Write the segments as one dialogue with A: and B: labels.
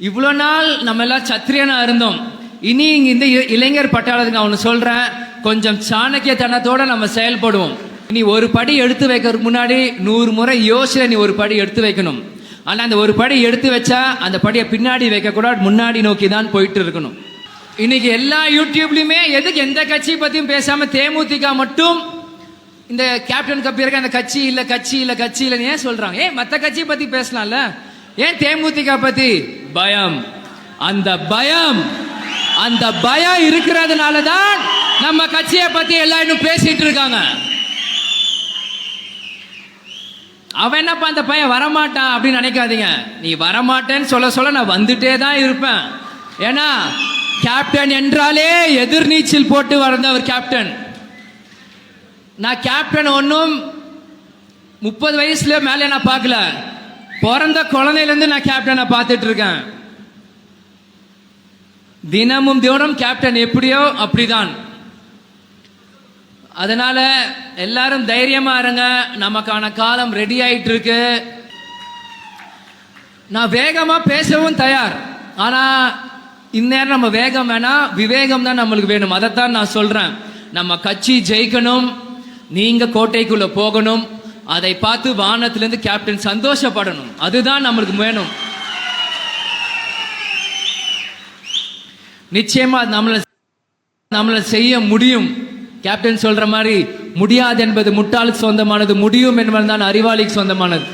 A: இவ்வளோ நாள் நம்ம எல்லாம் சத்திரியனா இருந்தோம். இனி இந்த இளைஞர் பட்டாளத்துக்கு அவனு சொல்றேன், கொஞ்சம் சாணக்கியத்தனத்தோட நம்ம செயல்படுவோம். நீ ஒரு படி எடுத்து வைக்கிறதுக்கு முன்னாடி 100 முறை யோசிச்சு நீ ஒரு படி எடுத்து வைக்கணும். ஆனால் அந்த ஒரு படி எடுத்து வச்சா அந்த படியை பின்னாடி வைக்கக்கூடாது, முன்னாடி நோக்கி தான் போயிட்டு இருக்கணும். இன்னைக்கு எல்லா யூடியூப்லையுமே எதுக்கு எந்த கட்சியை பற்றியும் பேசாமல் தேமுதிக மட்டும் இந்த கேப்டன் கப்பியருக்கு அந்த கட்சி இல்லை கட்சி இல்லை கட்சி இல்லைன்னு ஏன் சொல்கிறாங்க? ஏன் மற்ற கட்சியை பற்றி பேசலாம்ல, ஏன் தேமுதிக பற்றி? பயம். அந்த பயம் இருக்கிறதுனால தான் நம்ம கட்சியை பற்றி எல்லாம் இன்னும் பேசிட்டு இருக்காங்க. அவன் என்னப்பா அந்த பையன் வரமாட்டான் அப்படின்னு நினைக்காதீங்க. நீ வரமாட்டேன்னு சொல்ல நான் வந்துட்டே தான் இருப்பேன். ஏன்னா கேப்டன் என்றாலே எதிர்நீச்சல் போட்டு வந்தவர் கேப்டன். நான் கேப்டன் ஒன்றும் 30 வயசுல மேலே நான் பார்க்கல, பிறந்த குழந்தையிலேருந்து நான் கேப்டனை பார்த்துட்டு இருக்கேன். தினமும் கேப்டன் எப்படியோ அப்படிதான். அதனால எல்லாரும் தைரியமா இருங்க, நமக்கான காலம் ரெடி ஆயிட்டு இருக்கு. நான் வேகமா பேசவும் தயார், ஆனா இந்நேரம் நம்ம வேகம் வேணாம், விவேகம் தான் நம்மளுக்கு வேணும். அதைத்தான் நான் சொல்றேன். நம்ம கட்சி ஜெயிக்கணும், நீங்க கோட்டைக்குள்ள போகணும், அதை பார்த்து வானத்திலிருந்து கேப்டன் சந்தோஷப்படணும். அதுதான் நம்மளுக்கு வேணும். நிச்சயமா நம்மளை செய்ய முடியும். கேப்டன் சொல்ற மாதிரி முடியாது என்பது முட்டாளுக்கு சொந்தமானது, முடியும் என்பதுதான் அறிவாளிக்கு சொந்தமானது.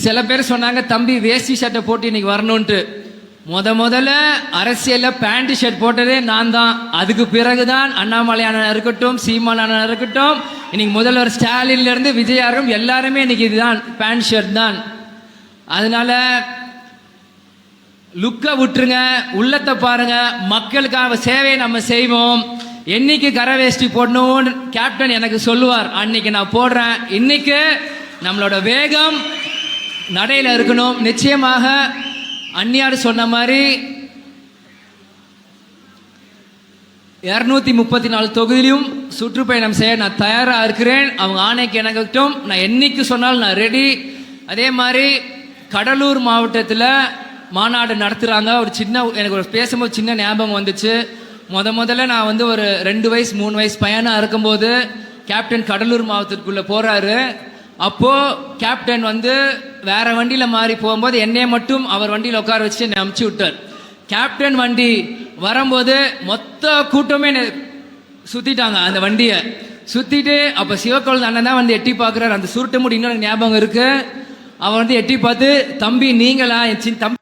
A: சில பேர் சொன்னாங்க, தம்பி வேஷ்டி ஷர்ட்டை போட்டு இன்னைக்கு வரணும்ட்டு. முதல்ல அரசியல்ல பேண்ட் ஷர்ட் போட்டதே நான் தான். அதுக்கு பிறகுதான் அண்ணாமலை அண்ணன் இருக்கட்டும், சீமான் அண்ணன் இருக்கட்டும், இன்னைக்கு முதல்வர் ஸ்டாலின்ல இருந்து விஜயாரும் எல்லாருமே இன்னைக்கு இதுதான் பேண்ட் ஷர்ட் தான். அதனால லுக்க விட்டுருங்க, உள்ளத்தை பாருங்க. மக்களுக்காக சேவையை நம்ம செய்வோம். என்னைக்கு கரை வேஷ்டி போடணும்னு கேப்டன் எனக்கு சொல்லுவார், அன்னைக்கு நான் போடுறேன். இன்னைக்கு நம்மளோட வேகம் நடையில இருக்கணும். நிச்சயமாக அந்நியார் சொன்ன மாதிரி 234 தொகுதியிலும் சுற்றுப்பயணம் செய்ய நான் தயாராக இருக்கிறேன். அவங்க ஆணைக்கு எனக்கட்டும், நான் என்னைக்கு சொன்னாலும் நான் ரெடி. அதே மாதிரி கடலூர் மாவட்டத்தில் மாநாடு நடத்துகிறாங்க. எனக்கு ஒரு பேசும்போது சின்ன ஞாபகம் வந்துச்சு. முதல்ல நான் ஒரு 2 வயசு 3 வயசு பையனாக இருக்கும்போது கேப்டன் கடலூர் மாவட்டத்துக்குள்ளே போகிறாரு. அப்போது கேப்டன் வேற வண்டியில் மாறி போகும்போது என்னைய மட்டும் அவர் வண்டியில் உட்கார வச்சு என்னை அமுச்சு விட்டார். கேப்டன் வண்டி வரும்போது மொத்த கூட்டமே சுற்றிட்டாங்க. அந்த வண்டியை சுற்றிட்டு அப்போ சிவக்கொழுந்து அண்ணன் தான் எட்டி பார்க்குறாரு. அந்த சுருட்ட முடி இன்னொரு ஞாபகம் இருக்குது. அவன் எட்டி பார்த்து, தம்பி நீங்களா? என் தம்பி